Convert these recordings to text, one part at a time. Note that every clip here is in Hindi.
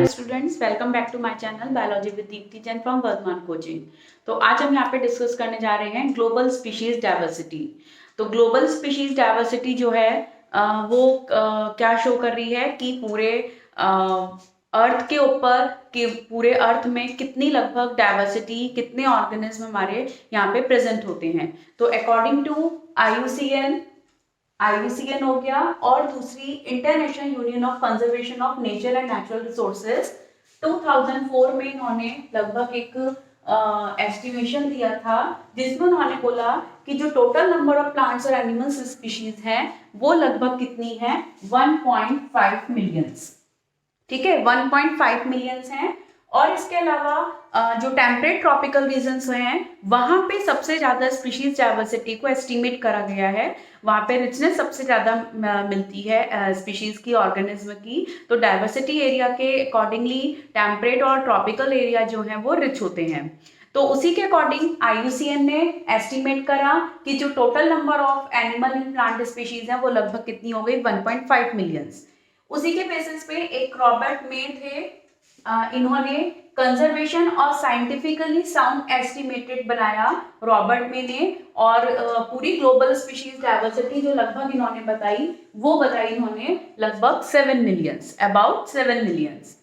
Hello students, welcome back to my channel biology with Deepti Jain from Vardhman coaching. तो आज हम यहाँ पे डिस्कस करने जा रहे हैं ग्लोबल स्पीशीज डाइवर्सिटी। तो ग्लोबल स्पीशीज डाइवर्सिटी जो है क्या शो कर रही है कि पूरे अर्थ के ऊपर कि पूरे अर्थ में कितनी लगभग डाइवर्सिटी, कितने ऑर्गेनिज्म हमारे यहाँ पे प्रेजेंट होते हैं। तो अकॉर्डिंग टू IUCN हो गया, और दूसरी international union of conservation of nature and natural resources 2004 में इन्होंने लगभग एक एस्टिमेशन दिया था, जिसमें उन्होंने बोला कि जो टोटल नंबर ऑफ प्लांट्स और एनिमल्स स्पीशीज हैं वो लगभग कितनी है, 1.5 मिलियंस। ठीक है, 1.5 मिलियंस हैं। और इसके अलावा जो टेम्परेट ट्रॉपिकल रीजन्स हैं वहां पे सबसे ज्यादा स्पीशीज डाइवर्सिटी को एस्टिमेट करा गया है। वहां पे रिचनेस सबसे ज्यादा मिलती है स्पीशीज की, ऑर्गेनिज्म की। तो डाइवर्सिटी एरिया के अकॉर्डिंगली टेम्परेट और ट्रॉपिकल एरिया जो है वो रिच होते हैं। तो उसी के अकॉर्डिंग IUCN ने एस्टिमेट करा कि जो total number of animal and plant species है वो लगभग कितनी हो गई, 1.5 मिलियंस। उसी के बेसिस पे एक रॉबर्ट मे थे, इन्होंने कंजर्वेशन और साइंटिफिकली साउंड एस्टिमेटेड बनाया रॉबर्ट मे ने, और पूरी ग्लोबल स्पीशीज डाइवर्सिटी जो लगभग इन्होंने बताई वो बताई इन्होंने लगभग 7 मिलियंस, अबाउट 7 मिलियंस।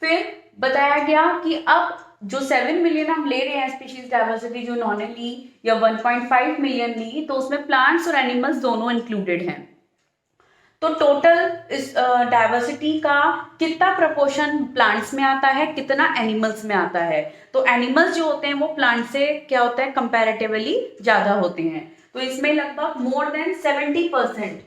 फिर बताया गया कि अब जो 7 मिलियन हम ले रहे हैं स्पीशीज डाइवर्सिटी जो इन्होंने ली, या 1.5 मिलियन ली, तो उसमें प्लांट्स और एनिमल्स दोनों इंक्लूडेड हैं। तो टोटल इस डाइवर्सिटी का कितना प्रोपोर्शन प्लांट्स में आता है, कितना एनिमल्स में आता है। तो एनिमल्स जो होते हैं वो प्लांट से क्या होता है, कंपैरेटिवली ज्यादा होते हैं। तो इसमें लगभग more than 70%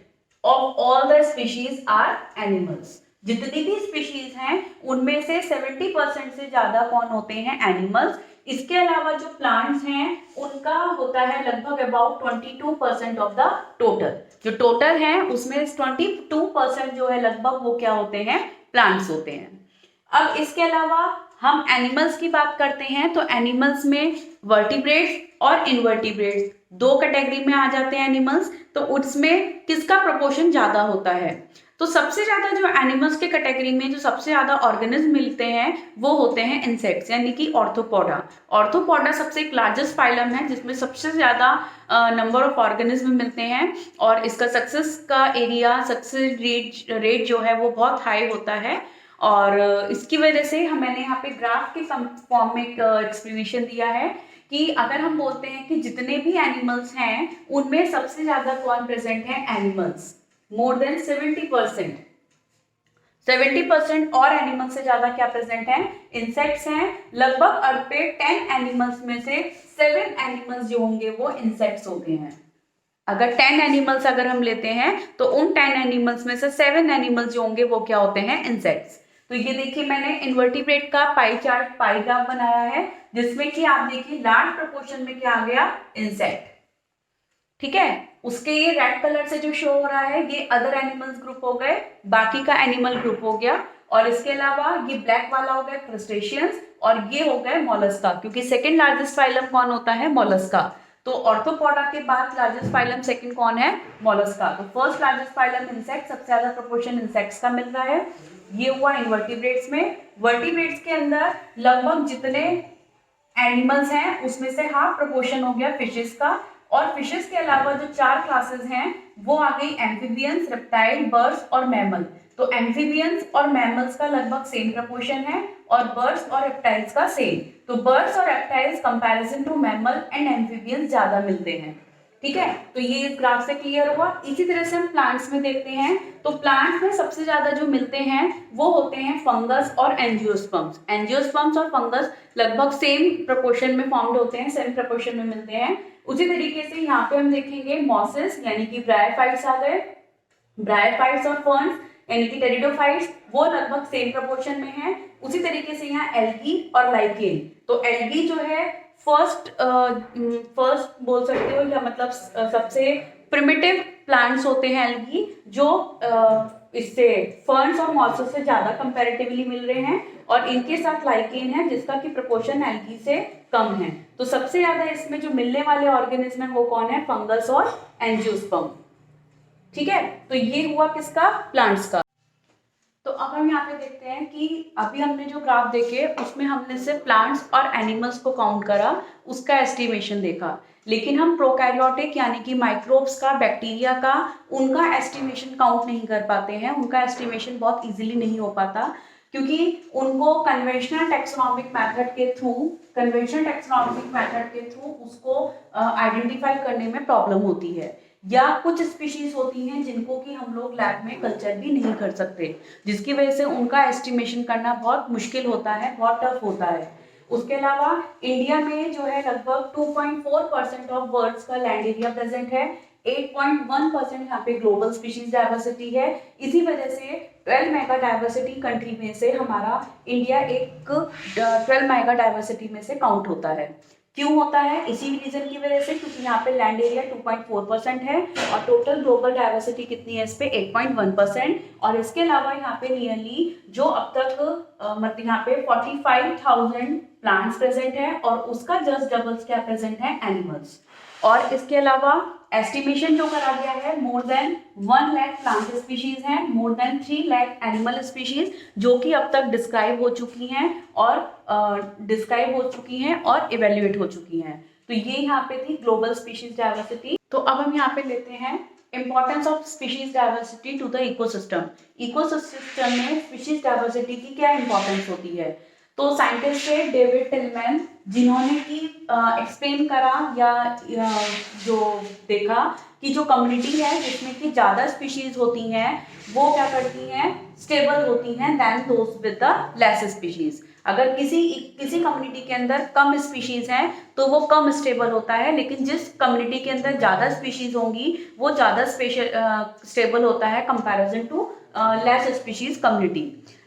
of all the species are animals. जितनी भी स्पीशीज हैं उनमें से 70% से ज्यादा कौन होते हैं, एनिमल्स। इसके अलावा जो प्लांट्स हैं उनका होता है लगभग अबाउट 22% ऑफ द टोटल। जो टोटल है उसमें 22% जो है लगभग वो क्या होते हैं, प्लांट्स होते हैं। अब इसके अलावा हम एनिमल्स की बात करते हैं, तो एनिमल्स में वर्टिब्रेट्स और इनवर्टिब्रेट्स दो कैटेगरी में आ जाते हैं एनिमल्स। तो उसमें किसका प्रोपोर्शन ज्यादा होता है, तो सबसे ज्यादा जो एनिमल्स के कैटेगरी में जो सबसे ज्यादा ऑर्गेनिज्म मिलते हैं वो होते हैं इंसेक्ट्स, यानी कि ऑर्थोपोडा। ऑर्थोपोडा सबसे एक लार्जेस्ट फाइलम है जिसमें सबसे ज्यादा नंबर ऑफ ऑर्गेनिज्म मिलते हैं, और इसका सक्सेस का एरिया, सक्सेस रेट जो है वो बहुत हाई होता है। और इसकी वजह से मैंने यहाँ पे ग्राफ के फॉर्म में एक एक्सप्लेनेशन दिया है कि अगर हम बोलते हैं कि जितने भी एनिमल्स हैं उनमें सबसे ज्यादा कौन प्रेजेंट है, एनिमल्स, मोर देन 70%। 70% और एनिमल्स से ज्यादा क्या प्रेजेंट है, इंसेक्ट्स हैं। लगभग अर्थ पे 10 एनिमल्स में से 7 एनिमल्स जो होंगे वो इंसेक्ट्स होते हैं। अगर 10 एनिमल्स अगर हम लेते हैं तो उन 10 एनिमल्स में से 7 एनिमल्स जो होंगे वो क्या होते हैं, इंसेक्ट्स। तो ये देखिए मैंने इनवर्टिब्रेट का पाई चार्ट, पाई ग्राफ बनाया है, जिसमें कि आप देखिए लार्ज प्रोपोर्शन में क्या आ गया, इंसेक्ट। ठीक है, उसके ये रेड कलर से जो शो हो रहा है ये अदर एनिमल्स ग्रुप हो गए, बाकी का एनिमल ग्रुप हो गया। और इसके अलावा ये ब्लैक वाला हो गया क्रस्टेशियंस, और ये हो गए मोलस्का, क्योंकि सेकंड लार्जेस्ट फाइलम कौन होता है, मोलस्का। तो ऑर्थोपोडा के बाद लार्जेस्ट फाइलम सेकंड कौन है, मोलस्का। तो फर्स्ट लार्जेस्ट फाइलम इंसेक्ट, सबसे ज्यादा प्रोपोर्शन इंसेक्ट्स का मिल रहा है। ये हुआ इनवर्टिब्रेट्स में। वर्टिब्रेट्स के अंदर लगभग जितने एनिमल्स हैं उसमें से हाफ प्रोपोर्शन हो गया फिशेस का। और फिशेस के अलावा जो 4 क्लासेस हैं वो आ गई एम्फीबियंस, रेप्टाइल, बर्ड्स और मैमल। तो एम्फीबियंस और मैमल्स का लगभग सेम प्रोपोर्शन है, और बर्ड्स और रेप्टाइल्स का सेम। तो बर्ड्स और reptiles comparison to mammal and amphibians ज्यादा मिलते हैं। ठीक है, तो ये इस ग्राफ से क्लियर हुआ। इसी तरह से हम प्लांट्स में देखते हैं, तो प्लांट्स में सबसे ज्यादा जो मिलते हैं वो होते हैं फंगस और एंजियोस्पर्म्स। एंजियोस्पर्म्स और फंगस लगभग सेम प्रोपोर्शन में फॉर्म्ड होते हैं, सेम प्रोपोर्शन में मिलते हैं। उसी तरीके से यहाँ पे हम देखेंगे मॉसेस यानी कि ब्रायोफाइट्स आ गए, ब्रायोफाइट्स और फर्न्स यानी कि टेरिडोफाइट्स, वो लगभग सेम प्रोपोर्शन में है। उसी तरीके से यहाँ एल्गी और लाइकेन। तो एल्गी जो है फर्स्ट बोल सकते हो, या मतलब सबसे प्रिमिटिव प्लांट्स होते हैं एल्गी, जो इससे फर्न्स और मॉसेस से ज्यादा कंपैरेटिवली मिल रहे हैं। और इनके साथ लाइकेन है जिसका की प्रोपोर्शन एल्गी से कम है। तो सबसे ज्यादा इसमें जो मिलने वाले ऑर्गेनिज्म है वो कौन है, फंगस और एंजियोस्पर्म। ठीक है, तो ये हुआ किसका, प्लांट्स का। तो अब हम यहाँ पे देखते हैं कि अभी हमने जो ग्राफ देखे उसमें हमने सिर्फ प्लांट्स और एनिमल्स को काउंट करा, उसका एस्टिमेशन देखा, लेकिन हम प्रोकैरियोटिक यानी कि माइक्रोब्स का, बैक्टीरिया का, उनका एस्टिमेशन काउंट नहीं कर पाते हैं, उनका एस्टिमेशन बहुत इजीली नहीं हो पाता, क्योंकि उनको कन्वेंशनल टेक्सोनॉमिक मेथड के थ्रू उसको आइडेंटिफाई करने में प्रॉब्लम होती है, या कुछ स्पीशीज होती हैं जिनको कि हम लोग लैब में कल्चर भी नहीं कर सकते, जिसकी वजह से उनका एस्टिमेशन करना बहुत मुश्किल होता है, बहुत टफ होता है। उसके अलावा इंडिया में जो है लगभग 2.4% ऑफ वर्ल्ड्स का लैंड एरिया प्रेजेंट है, 8.1% यहाँ पे ग्लोबल स्पीशीज डाइवर्सिटी है। इसी वजह से 12 मेगा डाइवर्सिटी कंट्री में से हमारा इंडिया एक 12 मेगा डाइवर्सिटी में से काउंट होता है। क्यों होता है? इसी रीजन की वजह से, क्योंकि यहाँ पे लैंड एरिया 2.4% है और टोटल ग्लोबल डाइवर्सिटी कितनी है इस पे 8.1%। और इसके अलावा यहाँ पे नियरली जो अब तक मतलब यहाँ पे 45,000 प्लांट्स प्रेजेंट है और उसका जस्ट डबल्स क्या प्रेजेंट है, एनिमल्स। और इसके अलावा एस्टिमेशन जो करा गया है, more than 1 lakh plant species हैं, more than 3 lakh animal species जो कि अब तक डिस्क्राइब हो चुकी हैं और इवेल्युएट हो चुकी हैं। तो ये यहाँ पे थी ग्लोबल स्पीशीज डाइवर्सिटी। तो अब हम यहाँ पे लेते हैं importance of species diversity to the ecosystem. Ecosystem में स्पीशीज डाइवर्सिटी की क्या इंपॉर्टेंस होती है? तो साइंटिस्ट है डेविड टिलमैन, जिन्होंने की एक्सप्लेन करा या जो देखा कि जो कम्युनिटी है जिसमें कि ज़्यादा स्पीशीज होती हैं वो क्या करती हैं, स्टेबल होती हैं then those with the less species. अगर किसी कम्युनिटी के अंदर कम स्पीशीज हैं तो वो कम स्टेबल होता है, लेकिन जिस कम्युनिटी के अंदर ज़्यादा स्पीशीज होंगी वो ज़्यादा स्टेबल होता है comparison to less species community.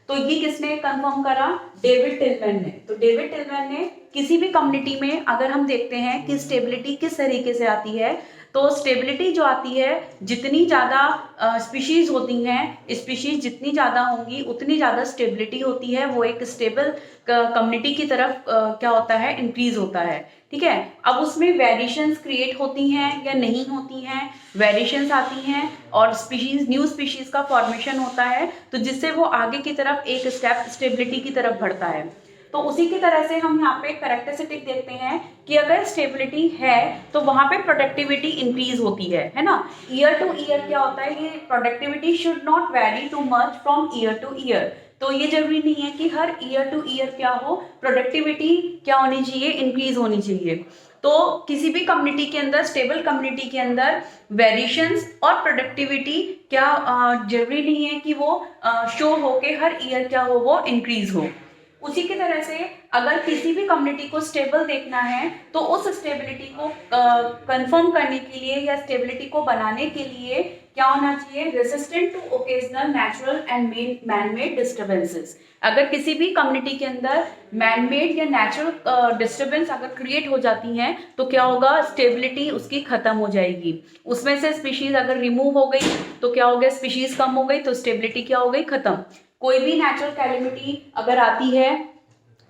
तो ये किसने कंफर्म करा? डेविड टिलमैन ने। तो डेविड टिलमैन ने किसी भी कम्युनिटी में अगर हम देखते हैं कि स्टेबिलिटी किस तरीके से आती है, तो स्टेबिलिटी जो आती है, जितनी ज़्यादा स्पीशीज होती हैं, स्पीशीज जितनी ज़्यादा होंगी उतनी ज़्यादा स्टेबिलिटी होती है, वो एक स्टेबल कम्युनिटी की तरफ क्या होता है, इंक्रीज होता है। ठीक है, अब उसमें वेरिएशंस क्रिएट होती हैं या नहीं होती हैं, वेरिएशंस आती हैं और न्यू स्पीशीज का फॉर्मेशन होता है, तो जिससे वो आगे की तरफ एक स्टेप स्टेबिलिटी की तरफ बढ़ता है। तो उसी की तरह से हम यहाँ पे कैरेक्टरिस्टिक देखते हैं कि अगर स्टेबिलिटी है तो वहां पे प्रोडक्टिविटी इंक्रीज होती है ना। ईयर टू ईयर क्या होता है, ये productivity should not very too much from year two year. तो ये जरूरी नहीं है कि हर ईयर टू ईयर क्या हो, प्रोडक्टिविटी क्या होनी चाहिए, इंक्रीज होनी चाहिए। तो किसी भी कम्युनिटी के अंदर, स्टेबल कम्युनिटी के अंदर वेरिएशंस और प्रोडक्टिविटी क्या जरूरी नहीं है कि वो शो हो के हर ईयर क्या हो, वो इंक्रीज हो। उसी की तरह से अगर किसी भी कम्युनिटी को स्टेबल देखना है तो उस स्टेबिलिटी को कंफर्म करने के लिए या स्टेबिलिटी को बनाने के लिए क्या होना चाहिए, resistant to occasional natural and man made disturbances. अगर किसी भी कम्युनिटी के अंदर मैन मेड या नेचुरल डिस्टर्बेंस अगर क्रिएट हो जाती हैं तो क्या होगा, स्टेबिलिटी उसकी खत्म हो जाएगी। उसमें से स्पीशीज अगर रिमूव हो गई तो क्या हो गया, स्पीशीज कम हो गई तो स्टेबिलिटी क्या हो गई, खत्म। कोई भी नेचुरल कैलेमिटी अगर आती है,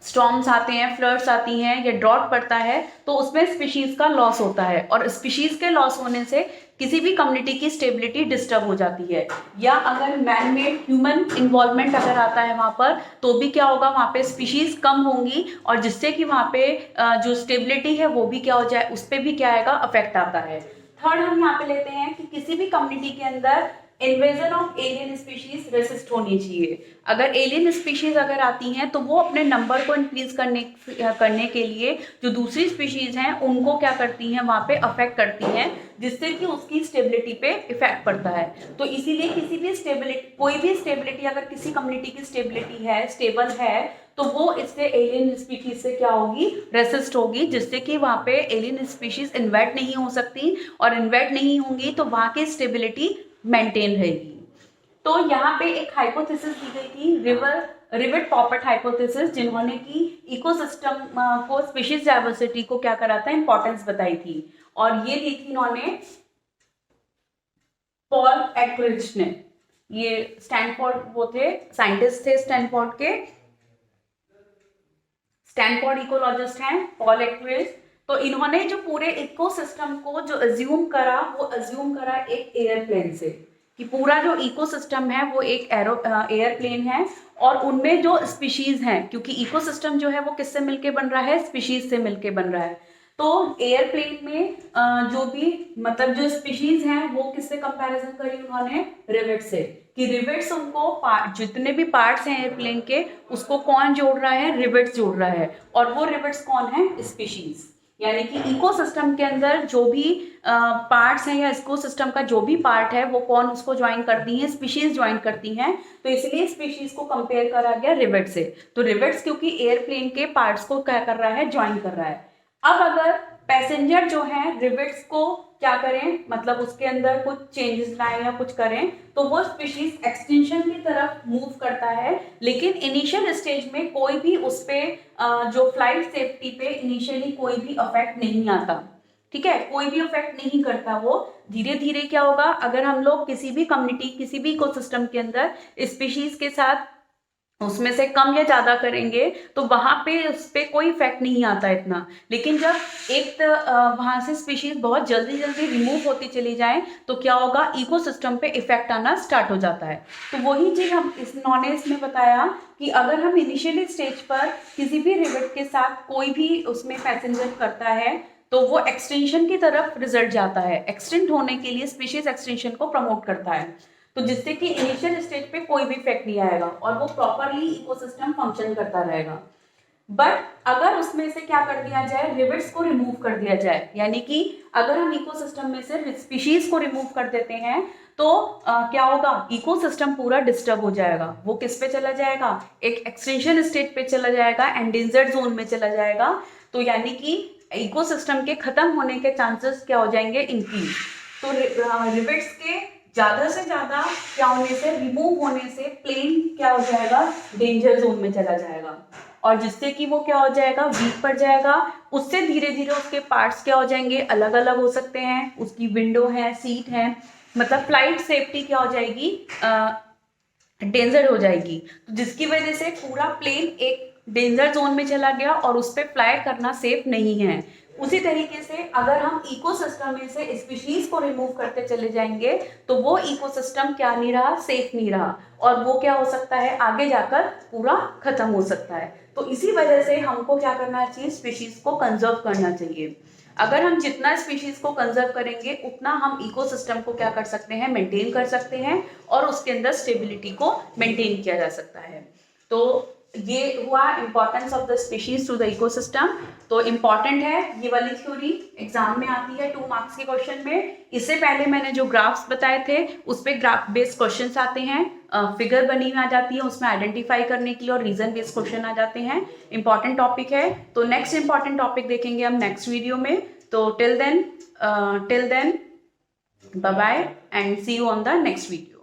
स्टॉर्म्स आते हैं, फ्लड्स आती हैं या ड्रॉट पड़ता है, तो उसमें स्पीशीज का लॉस होता है और स्पीशीज के लॉस होने से किसी भी कम्युनिटी की स्टेबिलिटी डिस्टर्ब हो जाती है। या अगर मैन मेड ह्यूमन इन्वॉल्वमेंट अगर आता है वहाँ पर, तो भी क्या होगा, वहाँ पे स्पीशीज कम होंगी और जिससे कि वहाँ पे जो स्टेबिलिटी है वो भी क्या हो जाए, उस पर भी क्या आएगा, अफेक्ट आता है। थर्ड हम यहाँ पे लेते हैं कि किसी भी कम्युनिटी के अंदर invasion of alien species resist होनी चाहिए। अगर एलियन स्पीशीज अगर आती हैं तो वो अपने नंबर को इंक्रीज करने के लिए जो दूसरी स्पीशीज हैं उनको क्या करती हैं, वहाँ पे अफेक्ट करती हैं, जिससे कि उसकी स्टेबिलिटी पे इफेक्ट पड़ता है। तो इसीलिए किसी भी स्टेबिलिटी, कोई भी स्टेबिलिटी अगर किसी कम्युनिटी की स्टेबिलिटी है, स्टेबल है, तो वो इससे एलियन स्पीशीज से क्या होगी, रेसिस्ट होगी, जिससे कि वहाँ पे एलियन स्पीशीज इन्वेट नहीं हो सकती और इन्वेट नहीं होंगी तो वहाँ की स्टेबिलिटी मेंटेन रहेगी। तो यहाँ पे एक हाइपोथेसिस दी गई थी, रिवेट पॉपेट हाइपोथेसिस, जिन्होंने की इकोसिस्टम को, स्पीशीज डाइवर्सिटी को क्या करा था, इंपॉर्टेंस बताई थी। और ये दी थी इन्होंने पॉल एक्रिच ने। ये स्टैनफोर्ड वो थे, साइंटिस्ट थे स्टैनफोर्ड के, स्टैनफोर्ड इकोलॉजिस्ट हैं पॉल एक्रिच। तो इन्होंने जो पूरे इकोसिस्टम को जो अज्यूम करा, वो अज्यूम करा एक एयरप्लेन से। कि पूरा जो इकोसिस्टम है वो एक एयरप्लेन है और उनमें जो स्पीशीज हैं, क्योंकि इकोसिस्टम जो है वो किससे मिलके बन रहा है, स्पीशीज से मिलके बन रहा है। तो एयरप्लेन में जो भी मतलब जो स्पीशीज हैं वो किससे कंपैरिजन करी उन्होंने, रिवेट से, कि रिवेट्स उनको जितने भी पार्ट्स हैं एयरप्लेन के उसको कौन जोड़ रहा है, रिवेट्स जोड़ रहा है, और वो रिवेट्स कौन है, स्पीशीज। यानी कि इकोसिस्टम के अंदर जो भी पार्ट्स हैं या इकोसिस्टम का जो भी पार्ट है वो कौन उसको ज्वाइन करती हैं, स्पीशीज ज्वाइन करती हैं, तो इसलिए स्पीशीज को कंपेयर करा गया रिवेट से। तो रिवेट्स क्योंकि एयरप्लेन के पार्ट्स को क्या कर रहा है, ज्वाइन कर रहा है। अब अगर पैसेंजर जो है रिवेट्स को क्या करें, मतलब उसके अंदर कुछ चेंजेस लाएं या कुछ करें, तो वो स्पीशीज एक्सटेंशन की तरफ मूव करता है, लेकिन इनिशियल स्टेज में कोई भी उस पे जो फ्लाइट सेफ्टी पे इनिशियली कोई भी अफेक्ट नहीं आता। ठीक है, कोई भी अफेक्ट नहीं करता वो। धीरे धीरे क्या होगा, अगर हम लोग किसी भी कम्युनिटी, किसी भी इकोसिस्टम के अंदर स्पीशीज के साथ उसमें से कम या ज्यादा करेंगे तो वहां पे उस पर कोई इफेक्ट नहीं आता इतना, लेकिन जब एक वहां से स्पीशीज बहुत जल्दी जल्दी रिमूव होती चली जाए तो क्या होगा, इकोसिस्टम पे इफेक्ट आना स्टार्ट हो जाता है। तो वही चीज हम इस नॉलेज में बताया कि अगर हम इनिशियली स्टेज पर किसी भी रिवेट के साथ कोई भी उसमें पैसेंजर करता है तो वो एक्सटेंशन की तरफ रिजल्ट जाता है, एक्सटेंड होने के लिए स्पीशीज एक्सटेंशन को प्रमोट करता है, तो जिससे कि इनिशियल स्टेज पे कोई भी इफेक्ट नहीं आएगा और वो प्रॉपरली इकोसिस्टम फंक्शन करता रहेगा। बट अगर उसमें से क्या कर दिया जाए, रिवेट्स को रिमूव कर दिया जाए, यानी कि अगर हम इकोसिस्टम में से स्पीशीज को रिमूव कर देते हैं तो क्या होगा, इकोसिस्टम पूरा डिस्टर्ब हो जाएगा। वो किस पे चला जाएगा, एक एक्सटेंशन स्टेट पे चला जाएगा, एंडेंजर्ड जोन में चला जाएगा। तो यानी कि इकोसिस्टम के खत्म होने के चांसेस क्या हो जाएंगे, इंक्रीज। तो रिवेट्स के ज्यादा से ज्यादा क्या होने से, रिमूव होने से प्लेन क्या हो जाएगा, डेंजर जोन में चला जाएगा, और जिससे कि वो क्या हो जाएगा, वीक पड़ जाएगा। उससे धीरे धीरे उसके पार्ट्स क्या हो जाएंगे, अलग अलग हो सकते हैं, उसकी विंडो है, सीट है, मतलब फ्लाइट सेफ्टी क्या हो जाएगी, डेंजर हो जाएगी। तो जिसकी वजह से पूरा प्लेन एक डेंजर जोन में चला गया और उस पर फ्लाई करना सेफ नहीं है। उसी तरीके से अगर हम इकोसिस्टम में से स्पीशीज को रिमूव करते चले जाएंगे तो वो इकोसिस्टम क्या नहीं रहा, सेफ नहीं रहा, और वो क्या हो सकता है, आगे जाकर पूरा खत्म हो सकता है। तो इसी वजह से हमको क्या करना चाहिए, स्पीशीज को कंजर्व करना चाहिए। अगर हम जितना स्पीशीज को कंजर्व करेंगे उतना हम इकोसिस्टम को क्या कर सकते हैं, मेंटेन कर सकते हैं, और उसके अंदर स्टेबिलिटी को मेंटेन किया जा सकता है। तो ये हुआ importance of the species to the ecosystem. तो इंपॉर्टेंट है, ये वाली थ्योरी एग्जाम में आती है 2 मार्क्स के क्वेश्चन में। इससे पहले मैंने जो ग्राफ्स बताए थे उस पे ग्राफ बेस्ड क्वेश्चंस आते हैं, फिगर बनी हुई आ जाती है, उसमें आइडेंटिफाई करने के लिए, और रीजन बेस्ड क्वेश्चन आ जाते हैं। इंपॉर्टेंट टॉपिक है, तो नेक्स्ट इंपॉर्टेंट टॉपिक देखेंगे हम नेक्स्ट वीडियो में। तो till then bye bye and see you on the next video.